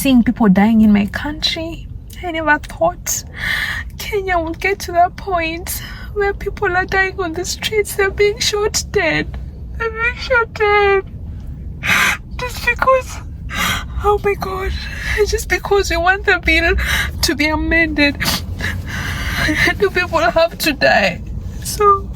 seeing people dying in my country. I never thought Kenya would get to that point where people are dying on the streets. They're being shot dead. They're being shot dead. Just because, oh my God, just because we want the bill to be amended, do people have to die? So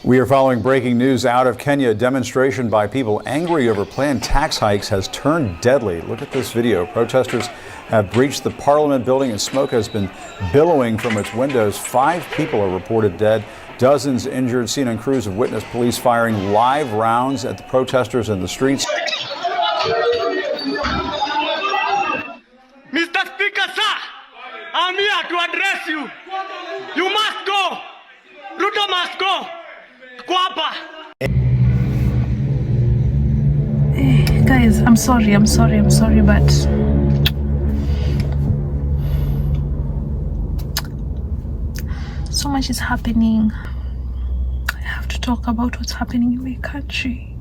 we are following breaking news out of Kenya. A demonstration by people angry over planned tax hikes has turned deadly. Look at this video. Protesters have breached the parliament building and smoke has been billowing from its windows. 5 people are reported dead, dozens injured. CNN crews have witnessed police firing live rounds at the protesters in the streets. Mr. Speaker, sir, I'm here to address you. You must go. Ruto must go. Hey, guys, I'm sorry, but so much is happening. I have to talk about what's happening in my country.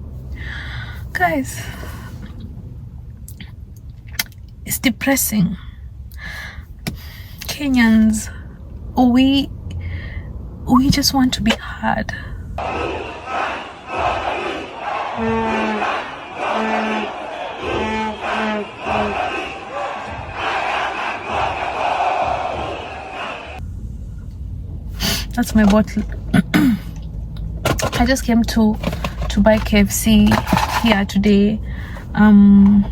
Guys, it's depressing. Kenyans, we just want to be heard. That's my bottle. I just came to buy KFC here today. I'm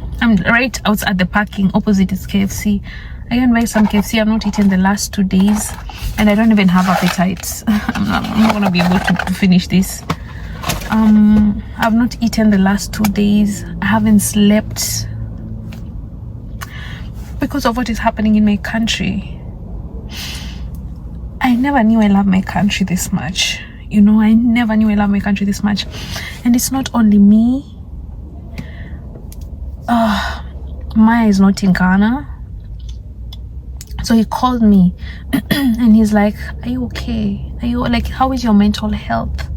right outside the parking. Opposite is KFC. I can buy some KFC. I've not eaten the last 2 days, and I don't even have appetite. I'm not gonna be able to finish this. I've not eaten the last 2 days. I haven't slept because of what is happening in my country. I never knew I love my country this much. You know, I never knew I love my country this much. And it's not only me. Maya is not in Ghana. So he called me and he's like, are you okay? Are you like, how is your mental health?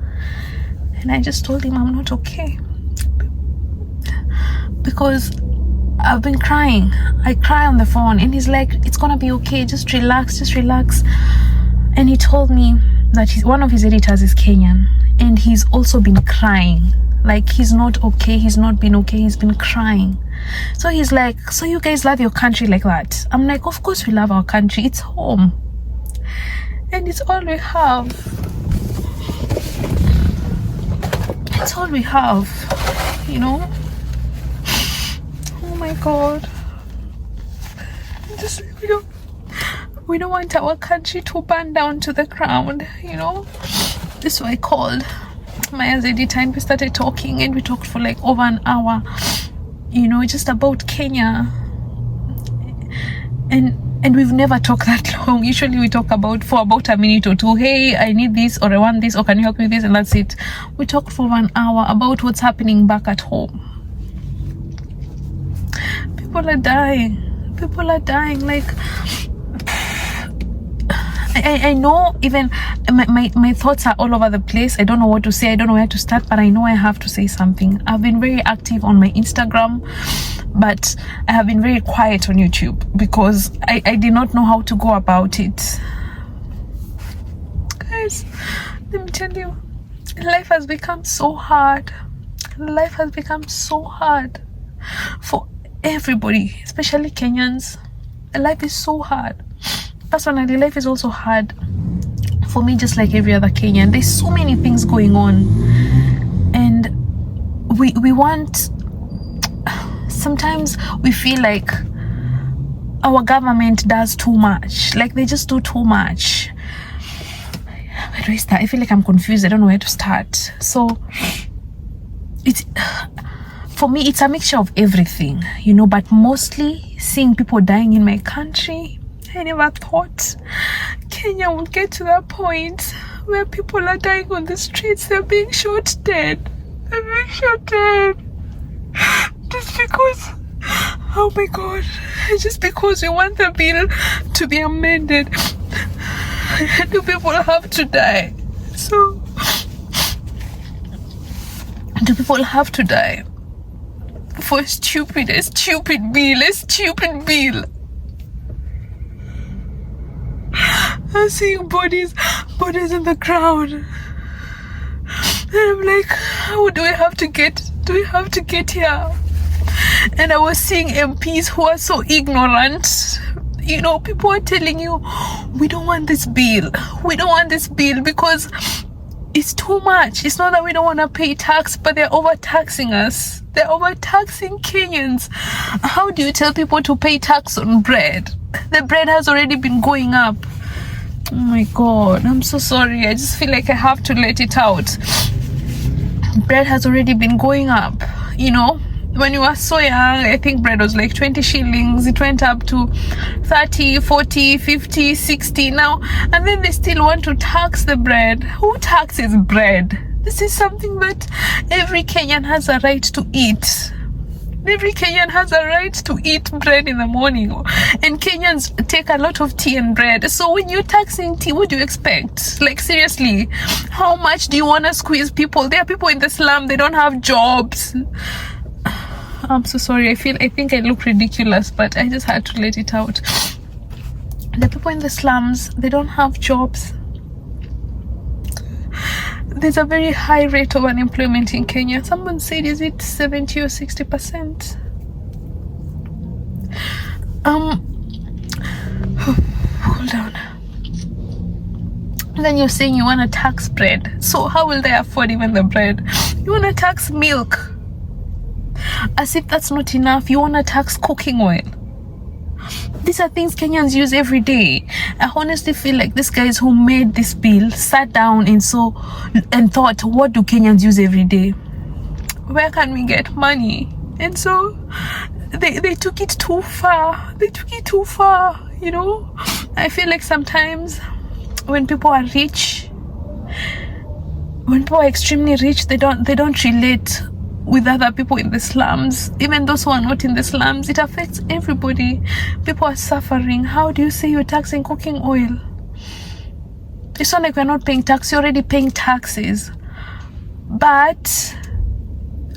And I just told him I'm not okay. Because I've been crying. I cry on the phone and he's like, it's gonna be okay. Just relax, just relax. And he told me that one of his editors is Kenyan and he's also been crying. Like he's not okay, he's not been okay, he's been crying. So he's like, so you guys love your country like that? I'm like, of course we love our country, it's home. And it's all we have. It's all we have, you know? Oh my God. Just, we don't want our country to burn down to the ground, you know? This is why I called Maya's editor and we started talking and we talked for like over an hour, you know, just about Kenya. And we've never talked that long. Usually we talk for about a minute or two. Hey, I need this, or I want this, or can you help me with this? And that's it. We talked for 1 hour about what's happening back at home. People are dying. People are dying. Like, I know even my thoughts are all over the place. I don't know what to say. I don't know where to start, but I know I have to say something. I've been very active on my Instagram, but I have been very quiet on YouTube because I did not know how to go about it. Guys, let me tell you, life has become so hard. Life has become so hard for everybody, especially Kenyans. Life is so hard. Personally, life is also hard for me, just like every other Kenyan. There's so many things going on, and we want. Sometimes we feel like our government does too much. Like they just do too much. Where do I start? I feel like I'm confused. I don't know where to start. So it's, for me, it's a mixture of everything, you know. But mostly seeing people dying in my country. I never thought Kenya would get to that point where people are dying on the streets. They're being shot dead. They're being shot dead. Just because, oh my God, just because we want the bill to be amended, do people have to die? So, do people have to die for a stupid bill. I'm seeing bodies in the ground, and I'm like, how do we have to get here? And I was seeing MPs who are so ignorant. You know, people are telling you, we don't want this bill because it's too much. It's not that we don't want to pay tax, but they're overtaxing us. They're overtaxing Kenyans. How do you tell people to pay tax on bread? The bread has already been going up. Oh my God, I'm so sorry. I just feel like I have to let it out. Bread has already been going up. You know, when you were so young, I think bread was like 20 shillings. It went up to 30, 40, 50, 60 now. And then they still want to tax the bread. Who taxes bread? This is something that every Kenyan has a right to eat. Every Kenyan has a right to eat bread in the morning. And Kenyans take a lot of tea and bread. So when you're taxing tea, what do you expect? Like, seriously, how much do you want to squeeze people? There are people in the slum, they don't have jobs. I'm so sorry. I think I look ridiculous, but I just had to let it out. The people in the slums, they don't have jobs. There's a very high rate of unemployment in Kenya. Someone said, is it 70 or 60%? Hold on. And then you're saying you want to tax bread. So how will they afford even the bread? You want to tax milk. As if that's not enough, you want to tax cooking oil. These are things Kenyans use every day. I honestly feel like these guys who made this bill sat down and thought, what do Kenyans use every day? Where can we get money? And so they took it too far. You know, I feel like sometimes when people are rich, when people are extremely rich, they don't relate with other people in the slums. Even those who are not in the slums, it affects everybody. People are suffering. How do you say you're taxing cooking oil? It's not like we're not paying tax. You're already paying taxes. But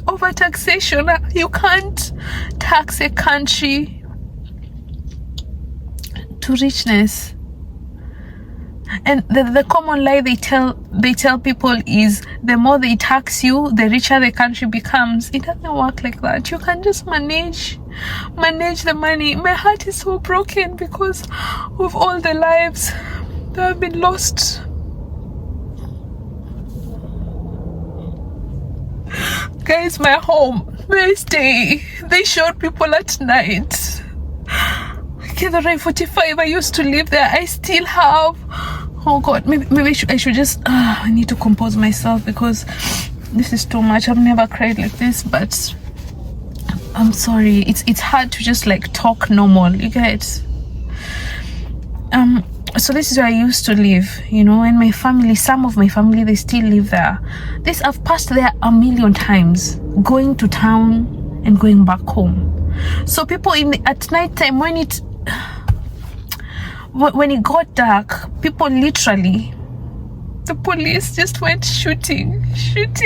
over taxation, you can't tax a country to richness. And the common lie they tell people is the more they tax you, the richer the country becomes. It doesn't work like that. You can just manage the money. My heart is so broken because of all the lives that have been lost. Guys, my home, where I stay, they shot people at night. Gathering 45, I used to live there. I still have. Oh God, maybe I should just. I need to compose myself because this is too much. I've never cried like this, but I'm sorry. It's hard to just like talk normal. You get. So this is where I used to live, you know, and my family, some of my family, they still live there. I've passed there a million times, going to town and going back home. So people at night time when it got dark, people literally, the police just went shooting people.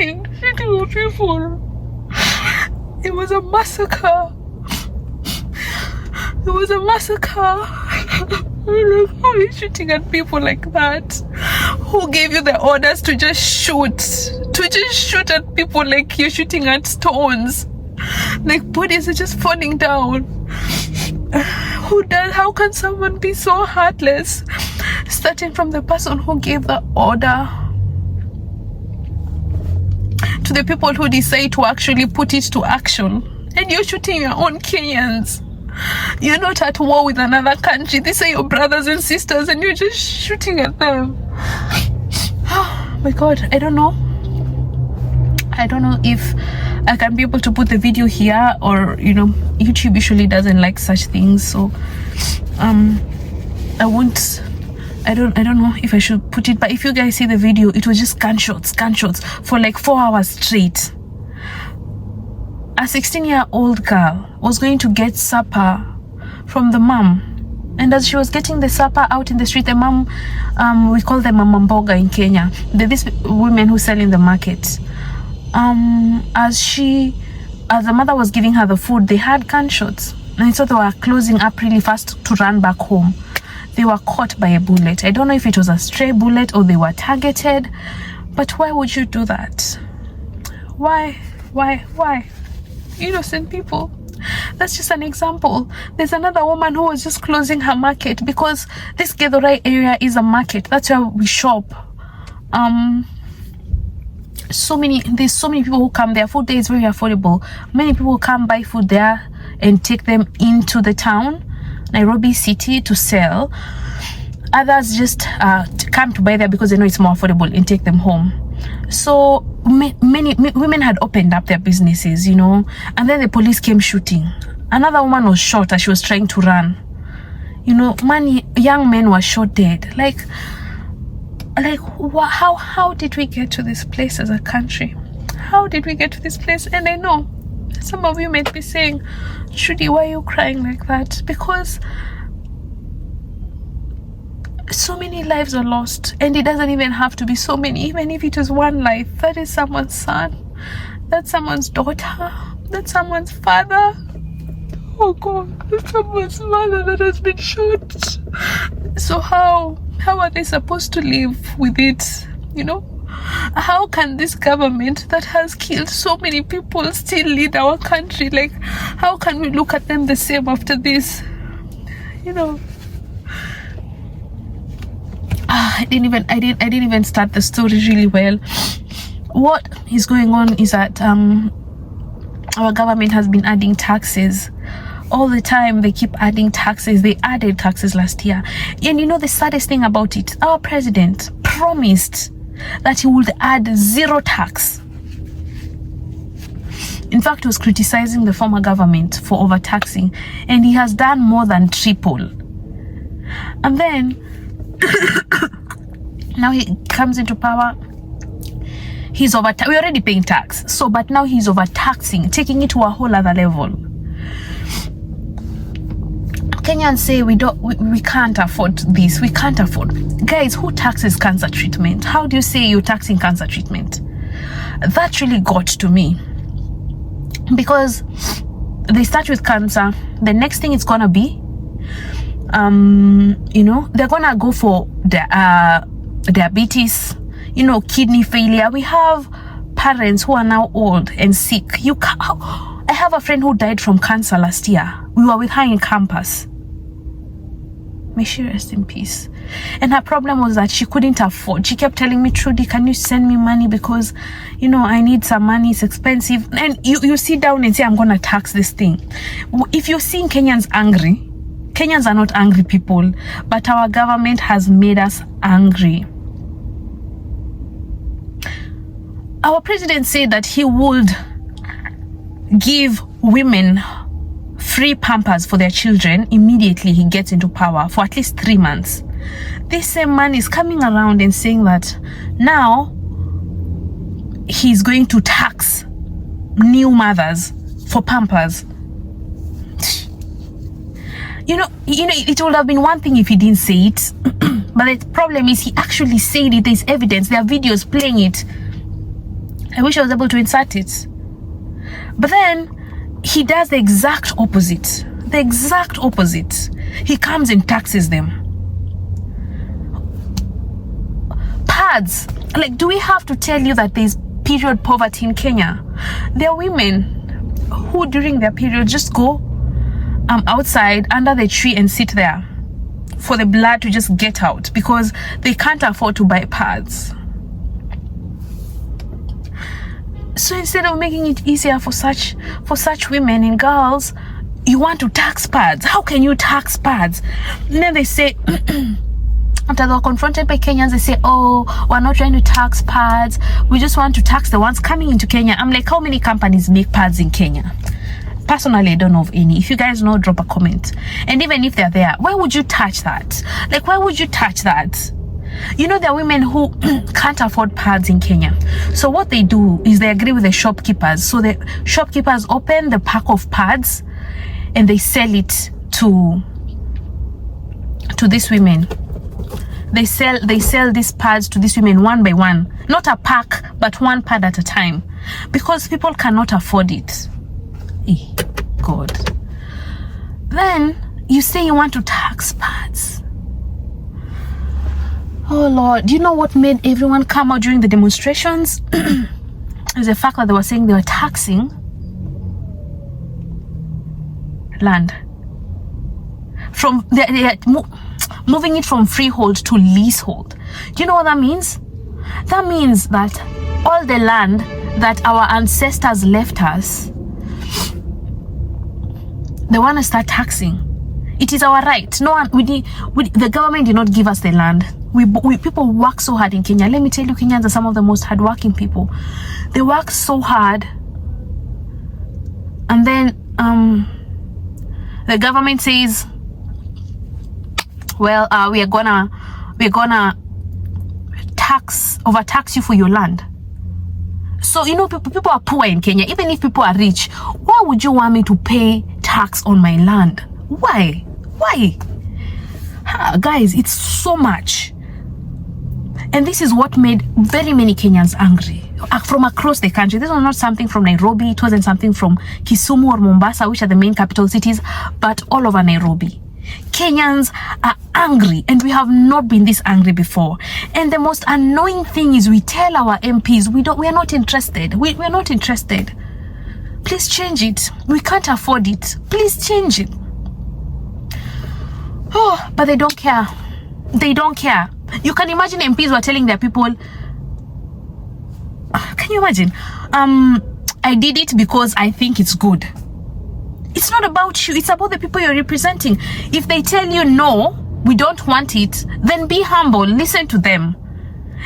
It was a massacre. Like, how are you shooting at people like that? Who gave you the orders to just shoot at people like you're shooting at stones? Like bodies are just falling down. How can someone be so heartless? Starting from the person who gave the order to the people who decide to actually put it to action. And you're shooting your own Kenyans. You're not at war with another country. These are your brothers and sisters and you're just shooting at them. Oh my God, I don't know if I can be able to put the video here, or you know, YouTube usually doesn't like such things, so I don't know if I should put it. But if you guys see the video, it was just gunshots for like 4 hours straight. A 16-year-old girl was going to get supper from the mom, and as she was getting the supper out in the street, the mom, we call them mama mboga in Kenya, these women who sell in the market, as she as the mother was giving her the food, they had gunshots. And so they were closing up really fast to run back home. They were caught by a bullet. I don't know if it was a stray bullet or they were targeted, but why would you do that? Why? Innocent people. That's just an example. There's another woman who was just closing her market because this Githurai area is a market. That's where we shop. There's so many people who come there. Food there is very affordable. Many people come buy food there and take them into the town, Nairobi city, to sell. Others just come to buy there because they know it's more affordable and take them home. So many women had opened up their businesses, and then the police came shooting. Another woman was shot as she was trying to run. Young men were shot dead. How did we get to this place as a country? How did we get to this place? And I know some of you might be saying, Trudy, why are you crying like that? Because so many lives are lost, and it doesn't even have to be so many. Even if it is one life, that is someone's son, that's someone's daughter, that's someone's father. Oh God, that's someone's mother that has been shot. So how are they supposed to live with it? How can this government that has killed so many people still lead our country? How can we look at them the same after this? I didn't even start the story really well. What is going on is that our government has been adding taxes all the time. They keep adding taxes. They added taxes last year, and the saddest thing about it, our president promised that he would add zero tax. In fact, he was criticizing the former government for overtaxing, and he has done more than triple. And then now he comes into power, we're already paying tax, but now he's overtaxing, taking it to a whole other level. Kenyans say we can't afford this, we can't afford. Guys, who taxes cancer treatment? How do you say you're taxing cancer treatment? That really got to me, because they start with cancer, the next thing it's gonna be they're gonna go for diabetes, kidney failure. We have parents who are now old and sick. I have a friend who died from cancer last year. We were with her in campus. May she rest in peace. And her problem was that she couldn't afford. She kept telling me, Trudy, can you send me money, because I need some money, it's expensive. And you sit down and say, I'm gonna tax this thing. If you're seeing Kenyans angry, Kenyans are not angry people, but our government has made us angry. Our president said that he would give women free pampers for their children immediately he gets into power for at least 3 months. This same man is coming around and saying that now he's going to tax new mothers for pampers. It would have been one thing if he didn't say it, but the problem is he actually said it. There's evidence, there are videos playing it. I wish I was able to insert it. But then he does the exact opposite. He comes and taxes them. Pads. Do we have to tell you that there's period poverty in Kenya? There are women who during their period just go outside under the tree and sit there for the blood to just get out because they can't afford to buy pads. So instead of making it easier for such women and girls, you want to tax pads. How can you tax pads? And then they say after they're confronted by Kenyans, they say, oh, we're not trying to tax pads, we just want to tax the ones coming into Kenya. I'm like, how many companies make pads in Kenya? Personally, I don't know of any. If you guys know, drop a comment. And even if they're there, why would you touch that? Why would you touch that? There are women who can't afford pads in Kenya. So what they do is they agree with the shopkeepers. So the shopkeepers open the pack of pads and they sell it to these women. They sell these pads to these women one by one. Not a pack, but one pad at a time. Because people cannot afford it. God. Then you say you want to tax parts. Oh Lord, do you know what made everyone come out during the demonstrations? Is the fact that they were saying they were taxing land. From they're moving it from freehold to leasehold. Do you know what that means? That means that all the land that our ancestors left us, they want to start taxing. It is our right. No one, the government did not give us the land. We people work so hard in Kenya. Let me tell you, Kenyans are some of the most hardworking people. They work so hard, and then the government says, well, we're gonna overtax you for your land. So, you know, people are poor in Kenya. Even if people are rich, why would you want me to pay tax on my land? Why? Guys, it's so much. And this is what made very many Kenyans angry from across the country. This was not something from Nairobi. It wasn't something from Kisumu or Mombasa, which are the main capital cities, but all over Nairobi. Kenyans are angry, and we have not been this angry before. And the most annoying thing is we tell our MPs we are not interested. We are not interested. Please change it. We can't afford it. Please change it. Oh, but they don't care. They don't care. You can imagine MPs were telling their people, can you imagine? I did it because I think it's good. It's not about you. It's about the people you're representing. If they tell you, no, we don't want it, then be humble. Listen to them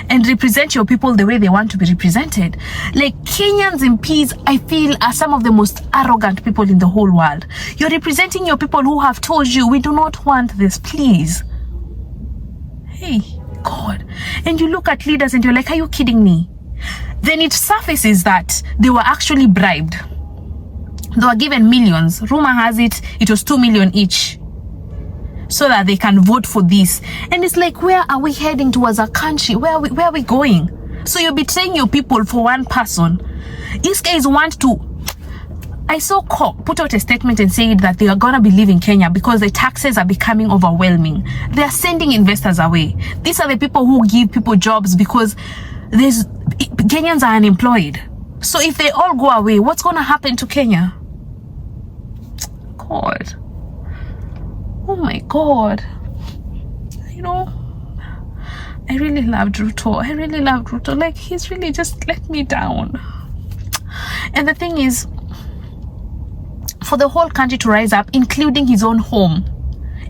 and represent your people the way they want to be represented. Like Kenyans MPs, I feel, are some of the most arrogant people in the whole world. You're representing your people who have told you, we do not want this, please. Hey, God. And you look at leaders and you're like, are you kidding me? Then it surfaces that they were actually bribed. They were given millions. Rumor has it, it was 2 million each, so that they can vote for this. And it's like, where are we heading towards a country? Where are we going? So you're betraying your people for one person. These guys want to... I saw COP put out a statement and said that they are going to be leaving Kenya because the taxes are becoming overwhelming. They are sending investors away. These are the people who give people jobs because Kenyans are unemployed. So if they all go away, what's going to happen to Kenya? God. Oh my God. You know, I really loved Ruto. Like, he's really just let me down. And the thing is, for the whole country to rise up, including his own home,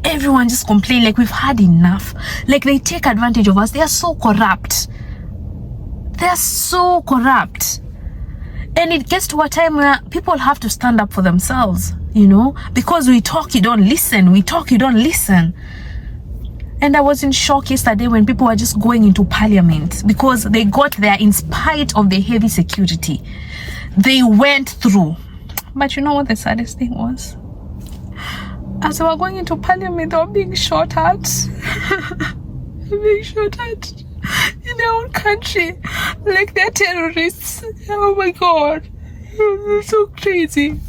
everyone just complain like we've had enough. Like, they take advantage of us. They are so corrupt. And it gets to a time where people have to stand up for themselves, you know, because we talk, you don't listen. And I was in shock yesterday when people were just going into parliament because they got there in spite of the heavy security. They went through. But you know what the saddest thing was? As they were going into parliament, they were being shot at. In their own country, like they're terrorists. Oh my God, it was so crazy.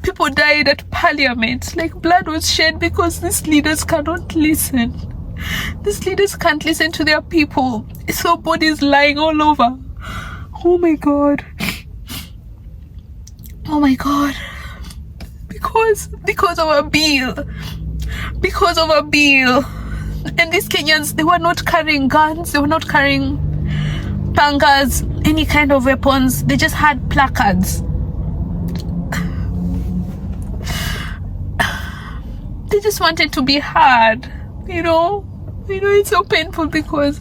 People died at parliament, like blood was shed because these leaders cannot listen. These leaders can't listen to their people. So bodies lying all over. Oh my God. Because of a bill. And these Kenyans, they were not carrying guns, they were not carrying pangas, any kind of weapons. They just had placards. They just wanted to be heard, you know. It's so painful because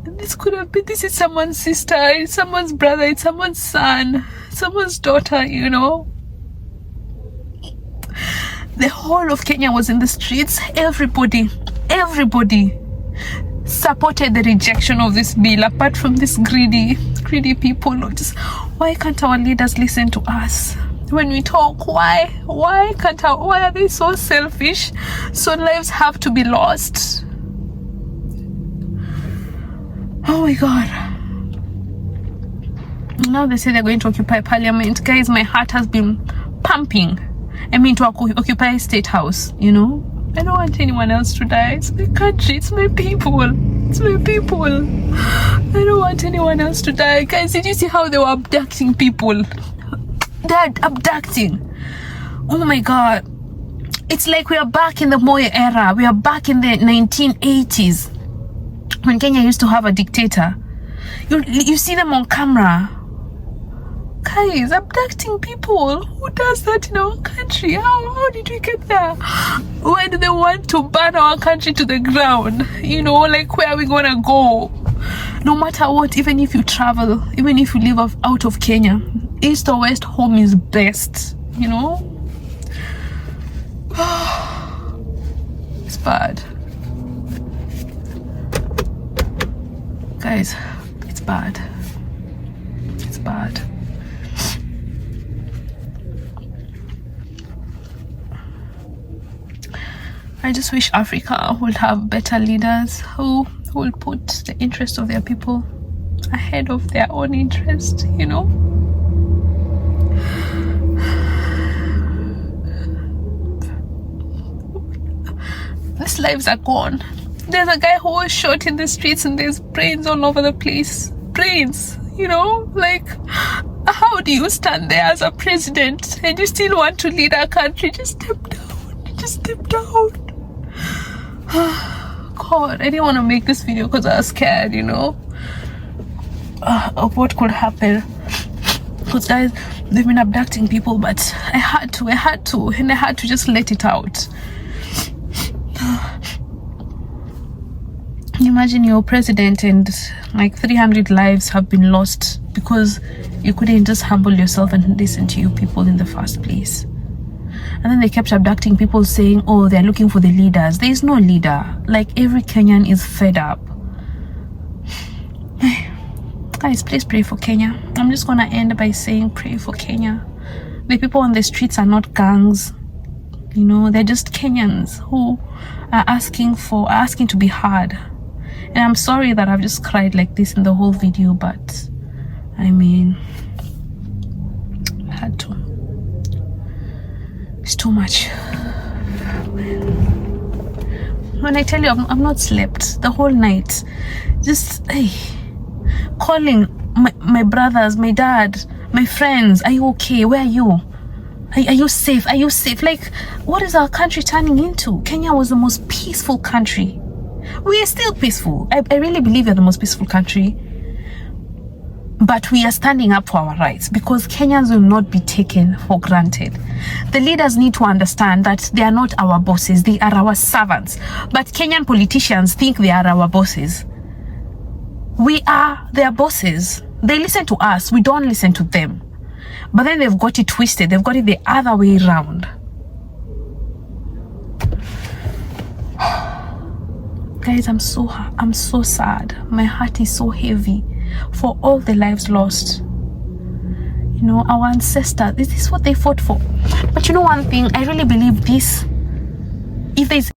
this is someone's sister, it's someone's brother, it's someone's son, someone's daughter, you know. The whole of Kenya was in the streets. Everybody supported the rejection of this bill, apart from these greedy people. Just, why can't our leaders listen to us when we talk? Why are they so selfish? So lives have to be lost. Oh my God. Now they say they're going to occupy parliament. Guys, my heart has been pumping. I mean, to occupy State House, you know. I don't want anyone else to die. It's my country. It's my people. It's my people. I don't want anyone else to die. Guys, did you see how they were abducting people? They're abducting. Oh my God. It's like we are back in the Moi era. We are back in the 1980s when Kenya used to have a dictator. You see them on camera. Guys, abducting people. Who does that in our country? How did we get there? Why do they want to burn our country to the ground? You know, like, where are we gonna go? No matter what, even if you travel, even if you live out of Kenya, east or west, home is best, you know. It's bad, guys. It's bad. It's bad. I just wish Africa would have better leaders who will put the interest of their people ahead of their own interest, you know. These lives are gone. There's a guy who was shot in the streets and there's brains all over the place. Brains, you know, like, how do you stand there as a president and you still want to lead our country? Just step down. Just step down. God, I didn't want to make this video because I was scared, you know, of what could happen. Because guys, they've been abducting people, but I had to, and I had to just let it out. Imagine you're president and like 300 lives have been lost because you couldn't just humble yourself and listen to you people in the first place. And then they kept abducting people, saying, oh, they're looking for the leaders. There is no leader. Like, every Kenyan is fed up. Guys, please pray for Kenya. I'm just gonna end by saying pray for Kenya. The people on the streets are not gangs, you know, they're just Kenyans who are asking to be heard. And I'm sorry that I've just cried like this in the whole video, but I mean, I had to. It's too much. When I tell you, I've not slept the whole night. Just calling my brothers, my dad, my friends. Are you okay? Where are you? Are you safe? Are you safe? Like, what is our country turning into? Kenya was the most peaceful country. We are still peaceful. I really believe we're the most peaceful country. But we are standing up for our rights because Kenyans will not be taken for granted. The leaders need to understand that they are not our bosses. They are our servants. But Kenyan politicians think they are our bosses. We are their bosses. They listen to us. We don't listen to them. But then they've got it twisted. They've got it the other way around. Guys, I'm so sad. My heart is so heavy for all the lives lost. You know, our ancestors, this is what they fought for. But you know one thing, I really believe this. If there's